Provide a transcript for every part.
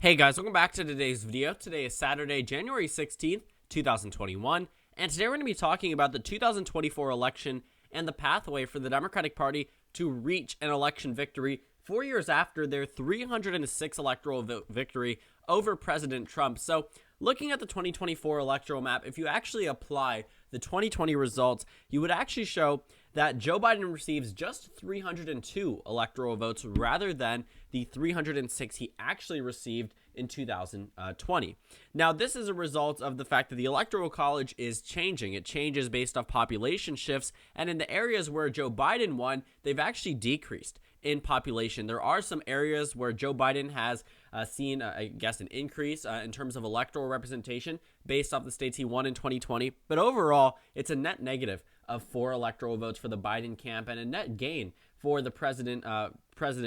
Hey guys, welcome back to today's video. Today is Saturday, January 16th, 2021, and today we're going to be talking about the 2024 election and the pathway for the Democratic Party to reach an election victory 4 years after their 306 electoral victory over President Trump. So, looking at the 2024 electoral map, if you actually apply the 2020 results, you would actually show that Joe Biden receives just 302 electoral votes rather than the 306 he actually received in 2020. Now, this is a result of the fact that the Electoral College is changing. It changes based off population shifts, and in the areas where Joe Biden won, they've actually decreased in population. There are some areas where Joe Biden has seen, an increase in terms of electoral representation based off the states he won in 2020, but overall, it's a net negative of 4 electoral votes for the Biden camp and a net gain for the President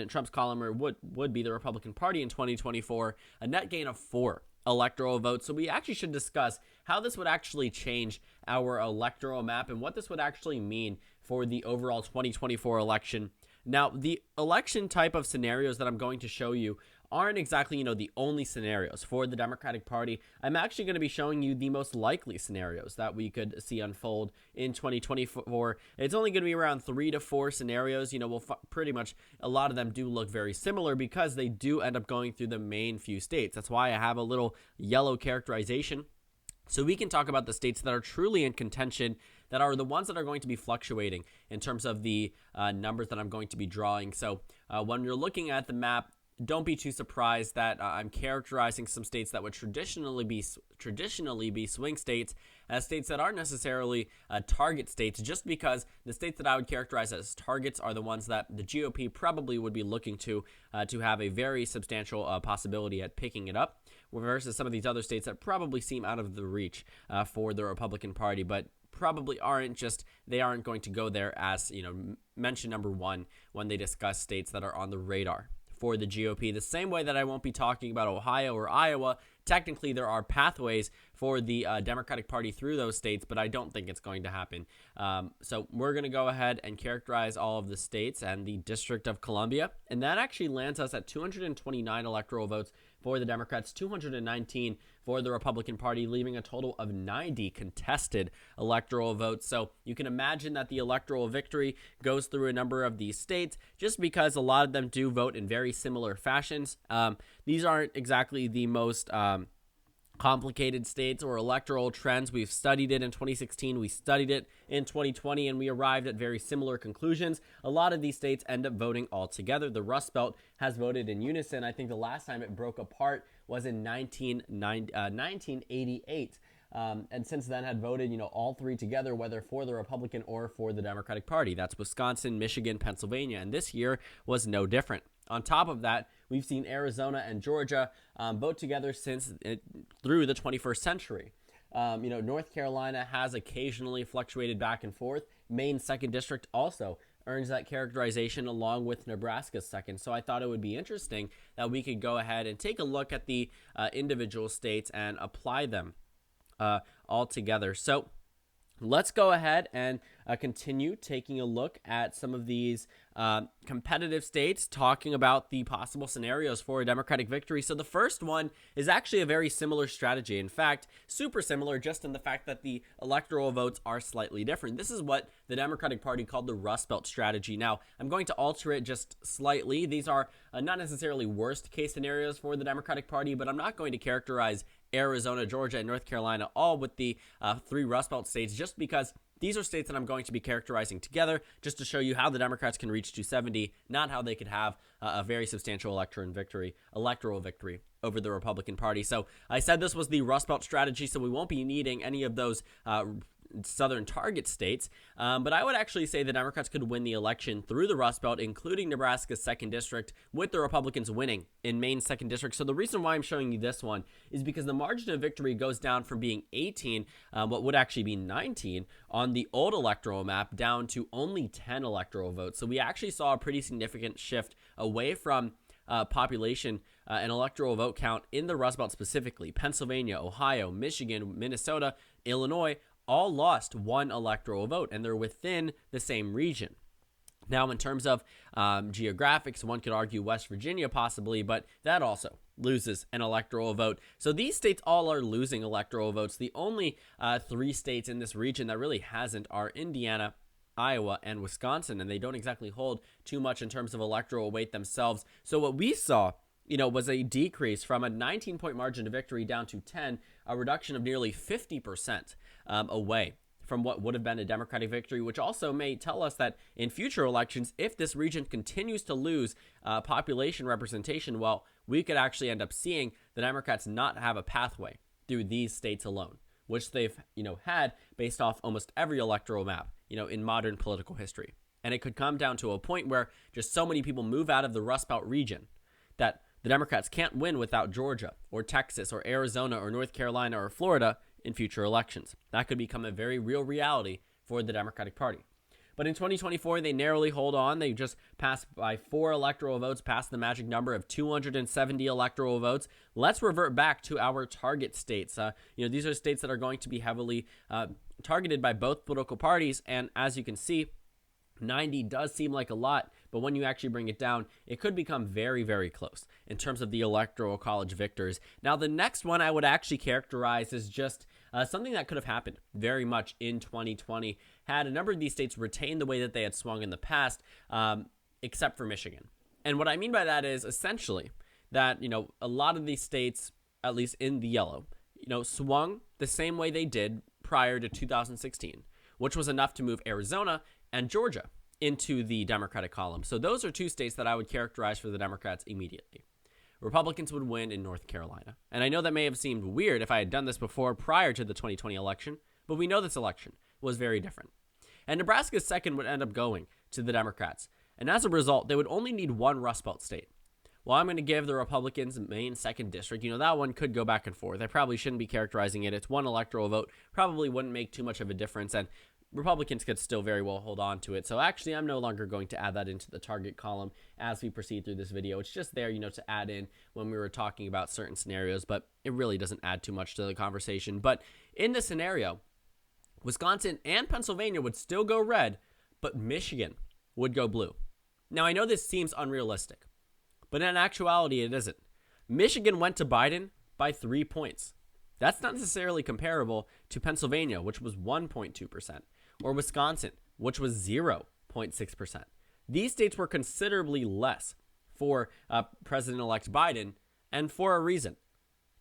Trump's column would be the Republican Party in 2024, a net gain of 4 electoral votes. So we actually should discuss how this would actually change our electoral map and what this would actually mean for the overall 2024 election. Now, the election type of scenarios that I'm going to show you aren't exactly, the only scenarios for the Democratic Party. I'm actually going to be showing you the most likely scenarios that we could see unfold in 2024. It's only going to be around 3 to 4 scenarios. Pretty much a lot of them do look very similar because they do end up going through the main few states. That's why I have a little yellow characterization. So we can talk about the states that are truly in contention, that are the ones that are going to be fluctuating in terms of the numbers that I'm going to be drawing. So when you're looking at the map, don't be too surprised that I'm characterizing some states that would traditionally be swing states as states that aren't necessarily target states, just because the states that I would characterize as targets are the ones that the GOP probably would be looking to have a very substantial possibility at picking it up, versus some of these other states that probably seem out of the reach for the Republican Party, but probably they aren't going to go there as, mention number one when they discuss states that are on the radar for the GOP. The same way that I won't be talking about Ohio or Iowa. Technically, there are pathways for the Democratic Party through those states, but I don't think it's going to happen. So we're going to go ahead and characterize all of the states and the District of Columbia, and that actually lands us at 229 electoral votes for the Democrats, 219 for the Republican Party, leaving a total of 90 contested electoral votes. So you can imagine that the electoral victory goes through a number of these states just because a lot of them do vote in very similar fashions. These aren't exactly the most complicated states or electoral trends. We've studied it in 2016, we studied it in 2020, and we arrived at very similar conclusions. A lot of these states end up voting all together. The Rust Belt has voted in unison. I think the last time it broke apart was in 1988. And since then had voted, all 3 together, whether for the Republican or for the Democratic Party. That's Wisconsin, Michigan, Pennsylvania, and this year was no different. On top of that, we've seen Arizona and Georgia vote together through the 21st century. North Carolina has occasionally fluctuated back and forth. Maine's 2nd District also earns that characterization along with Nebraska's 2nd. So I thought it would be interesting that we could go ahead and take a look at the individual states and apply them all together. So let's go ahead and continue taking a look at some of these competitive states, talking about the possible scenarios for a Democratic victory. So the first one is actually a very similar strategy. In fact, super similar, just in the fact that the electoral votes are slightly different. This is what the Democratic Party called the Rust Belt strategy. Now, I'm going to alter it just slightly. These are not necessarily worst case scenarios for the Democratic Party, but I'm not going to characterize Arizona, Georgia, and North Carolina all with the 3 Rust Belt states, just because these are states that I'm going to be characterizing together just to show you how the Democrats can reach 270, not how they could have a very substantial electoral victory over the Republican Party. So I said this was the Rust Belt strategy, so we won't be needing any of those southern target states, but I would actually say the Democrats could win the election through the Rust Belt, including Nebraska's 2nd District, with the Republicans winning in Maine's 2nd District. So the reason why I'm showing you this one is because the margin of victory goes down from being 18, what would actually be 19 on the old electoral map, down to only 10 electoral votes. So we actually saw a pretty significant shift away from population and electoral vote count in the Rust Belt specifically. Pennsylvania, Ohio, Michigan, Minnesota, Illinois all lost 1 electoral vote, and they're within the same region. Now, in terms of geographics, one could argue West Virginia possibly, but that also loses an electoral vote. So these states all are losing electoral votes. The only 3 states in this region that really hasn't are Indiana, Iowa, and Wisconsin, and they don't exactly hold too much in terms of electoral weight themselves. So what we saw, was a decrease from a 19-point margin of victory down to 10, a reduction of nearly 50% away from what would have been a Democratic victory, which also may tell us that in future elections, if this region continues to lose population representation, well, we could actually end up seeing the Democrats not have a pathway through these states alone, which they've, had based off almost every electoral map, in modern political history. And it could come down to a point where just so many people move out of the Rust Belt region that the Democrats can't win without Georgia or Texas or Arizona or North Carolina or Florida in future elections. That could become a very real reality for the Democratic Party. But in 2024, they narrowly hold on. They just passed by 4 electoral votes, past the magic number of 270 electoral votes. Let's revert back to our target states. These are states that are going to be heavily targeted by both political parties. And as you can see, 90 does seem like a lot, but when you actually bring it down, it could become very, very close in terms of the electoral college victors. Now, the next one I would actually characterize as just something that could have happened very much in 2020, had a number of these states retain the way that they had swung in the past, except for Michigan. And what I mean by that is essentially that, a lot of these states, at least in the yellow, swung the same way they did prior to 2016, which was enough to move Arizona and Georgia into the Democratic column. So those are 2 states that I would characterize for the Democrats immediately. Republicans would win in North Carolina. And I know that may have seemed weird if I had done this before prior to the 2020 election, but we know this election was very different. And Nebraska's second would end up going to the Democrats. And as a result, they would only need 1 Rust Belt state. Well, I'm going to give the Republicans Maine 2nd District. That one could go back and forth. I probably shouldn't be characterizing it. It's 1 electoral vote. Probably wouldn't make too much of a difference. And Republicans could still very well hold on to it. So actually, I'm no longer going to add that into the target column as we proceed through this video. It's just there, to add in when we were talking about certain scenarios, but it really doesn't add too much to the conversation. But in this scenario, Wisconsin and Pennsylvania would still go red, but Michigan would go blue. Now, I know this seems unrealistic, but in actuality, it isn't. Michigan went to Biden by 3 points. That's not necessarily comparable to Pennsylvania, which was 1.2%. Or Wisconsin, which was 0.6%. These states were considerably less for President-elect Biden, and for a reason.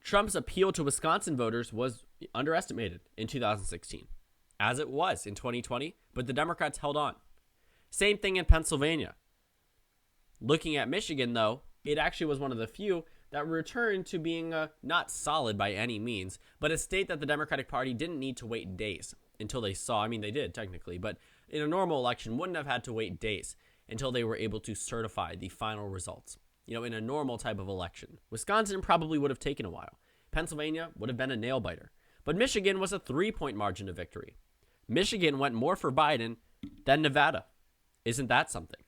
Trump's appeal to Wisconsin voters was underestimated in 2016, as it was in 2020, but the Democrats held on. Same thing in Pennsylvania. Looking at Michigan, though, it actually was one of the few that returned to being not solid by any means, but a state that the Democratic Party didn't need to wait days until they saw. I mean, they did technically, but in a normal election wouldn't have had to wait days until they were able to certify the final results. In a normal type of election. Wisconsin probably would have taken a while. Pennsylvania would have been a nail biter. But Michigan was a 3-point margin of victory. Michigan went more for Biden than Nevada. Isn't that something?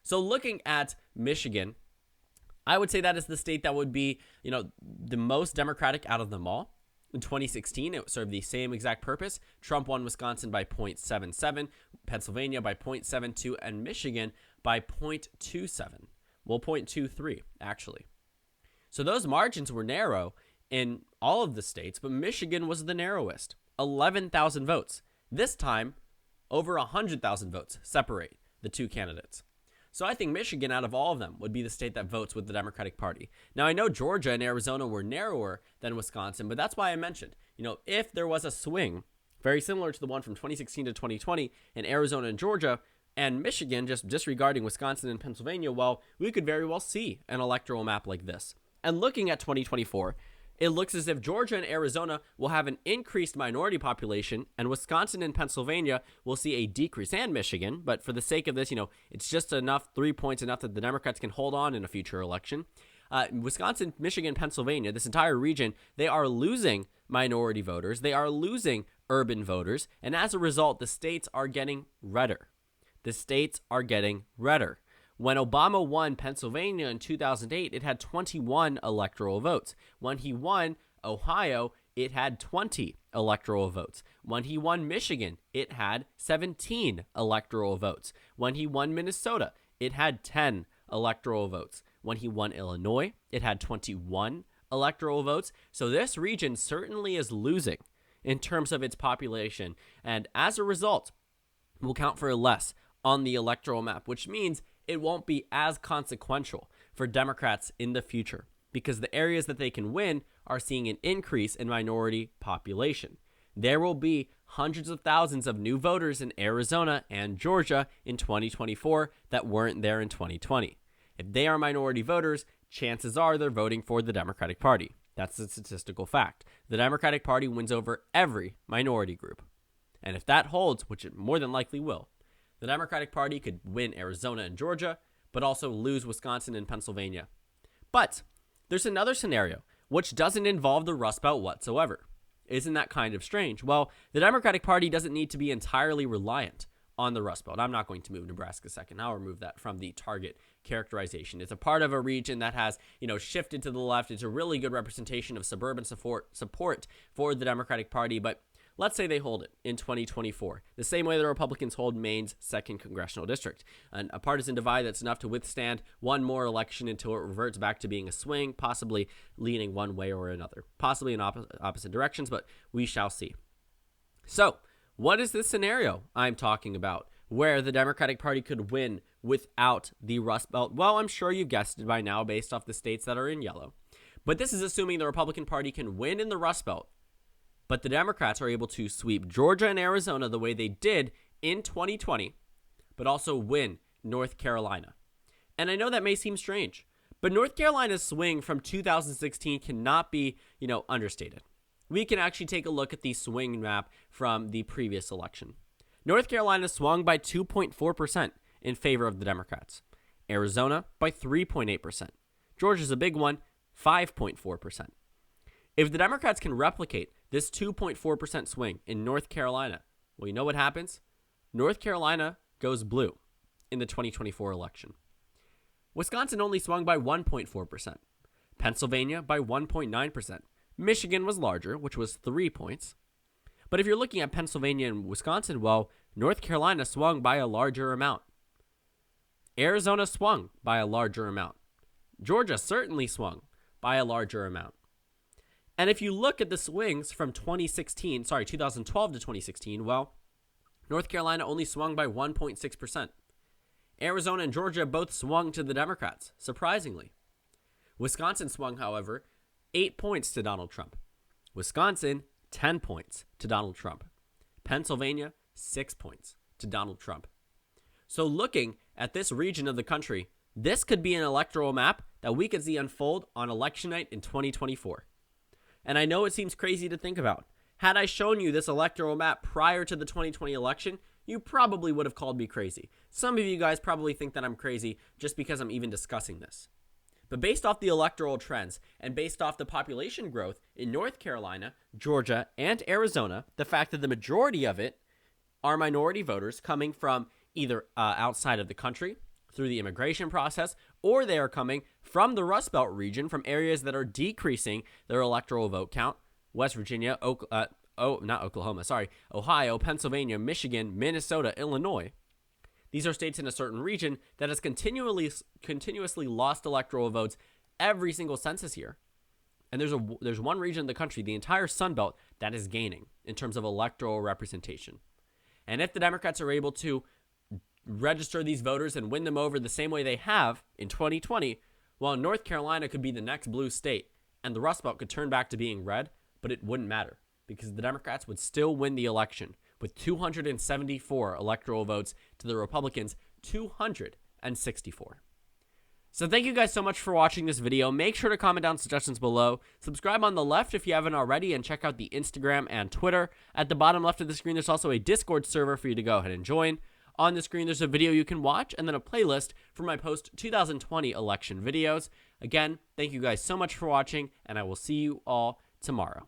So looking at Michigan, I would say that is the state that would be, the most Democratic out of them all. In 2016, it served the same exact purpose. Trump won Wisconsin by 0.77, Pennsylvania by 0.72, and Michigan by 0.27. Well, 0.23, actually. So those margins were narrow in all of the states, but Michigan was the narrowest. 11,000 votes. This time, over 100,000 votes separate the 2 candidates. So I think Michigan, out of all of them, would be the state that votes with the Democratic Party. Now, I know Georgia and Arizona were narrower than Wisconsin, but that's why I mentioned, if there was a swing, very similar to the one from 2016 to 2020 in Arizona and Georgia, and Michigan just disregarding Wisconsin and Pennsylvania, well, we could very well see an electoral map like this. And looking at 2024, it looks as if Georgia and Arizona will have an increased minority population, and Wisconsin and Pennsylvania will see a decrease, and Michigan. But for the sake of this, it's just enough, 3 points enough that the Democrats can hold on in a future election. Wisconsin, Michigan, Pennsylvania, this entire region, they are losing minority voters. They are losing urban voters. And as a result, the states are getting redder. The states are getting redder. When Obama won Pennsylvania in 2008, it had 21 electoral votes. When he won Ohio, it had 20 electoral votes. When he won Michigan, it had 17 electoral votes. When he won Minnesota, it had 10 electoral votes. When he won Illinois, it had 21 electoral votes. So this region certainly is losing in terms of its population. And as a result, will count for less on the electoral map, which means it won't be as consequential for Democrats in the future because the areas that they can win are seeing an increase in minority population. There will be hundreds of thousands of new voters in Arizona and Georgia in 2024 that weren't there in 2020. If they are minority voters, chances are they're voting for the Democratic Party. That's a statistical fact. The Democratic Party wins over every minority group. And if that holds, which it more than likely will, the Democratic Party could win Arizona and Georgia, but also lose Wisconsin and Pennsylvania. But there's another scenario, which doesn't involve the Rust Belt whatsoever. Isn't that kind of strange? Well, the Democratic Party doesn't need to be entirely reliant on the Rust Belt. I'm not going to move Nebraska second. I'll remove that from the target characterization. It's a part of a region that has, shifted to the left. It's a really good representation of suburban support for the Democratic Party, but let's say they hold it in 2024, the same way the Republicans hold Maine's 2nd congressional district, and a partisan divide that's enough to withstand one more election until it reverts back to being a swing, possibly leaning one way or another, possibly in opposite directions, but we shall see. So, what is this scenario I'm talking about where the Democratic Party could win without the Rust Belt? Well, I'm sure you guessed it by now based off the states that are in yellow, but this is assuming the Republican Party can win in the Rust Belt, but the Democrats are able to sweep Georgia and Arizona the way they did in 2020, but also win North Carolina. And I know that may seem strange, but North Carolina's swing from 2016 cannot be, understated. We can actually take a look at the swing map from the previous election. North Carolina swung by 2.4% in favor of the Democrats. Arizona by 3.8%. Georgia's a big one, 5.4%. If the Democrats can replicate this 2.4% swing in North Carolina, well, you know what happens? North Carolina goes blue in the 2024 election. Wisconsin only swung by 1.4%. Pennsylvania by 1.9%. Michigan was larger, which was 3 points. But if you're looking at Pennsylvania and Wisconsin, well, North Carolina swung by a larger amount. Arizona swung by a larger amount. Georgia certainly swung by a larger amount. And if you look at the swings from 2012 to 2016, well, North Carolina only swung by 1.6%. Arizona and Georgia both swung to the Democrats, surprisingly. Wisconsin swung, however, 8 points to Donald Trump. Wisconsin, 10 points to Donald Trump. Pennsylvania, 6 points to Donald Trump. So looking at this region of the country, this could be an electoral map that we could see unfold on election night in 2024. And I know it seems crazy to think about. Had I shown you this electoral map prior to the 2020 election, you probably would have called me crazy. Some of you guys probably think that I'm crazy just because I'm even discussing this. But based off the electoral trends and based off the population growth in North Carolina, Georgia, and Arizona, the fact that the majority of it are minority voters coming from either outside of the country through the immigration process, or they are coming from the Rust Belt region from areas that are decreasing their electoral vote count, West Virginia, Ohio, Pennsylvania, Michigan, Minnesota, Illinois. These are states in a certain region that has continuously lost electoral votes every single census year. And there's one region in the country, the entire Sun Belt, that is gaining in terms of electoral representation. And if the Democrats are able to register these voters and win them over the same way they have in 2020, well, North Carolina could be the next blue state, and the Rust Belt could turn back to being red, but it wouldn't matter because the Democrats would still win the election with 274 electoral votes to the Republicans' 264. So thank you guys so much for watching this video. Make sure to comment down suggestions below. Subscribe on the left if you haven't already, and check out the Instagram and Twitter. At the bottom left of the screen, there's also a Discord server for you to go ahead and join. On the screen, there's a video you can watch, and then a playlist for my post-2020 election videos. Again, thank you guys so much for watching, and I will see you all tomorrow.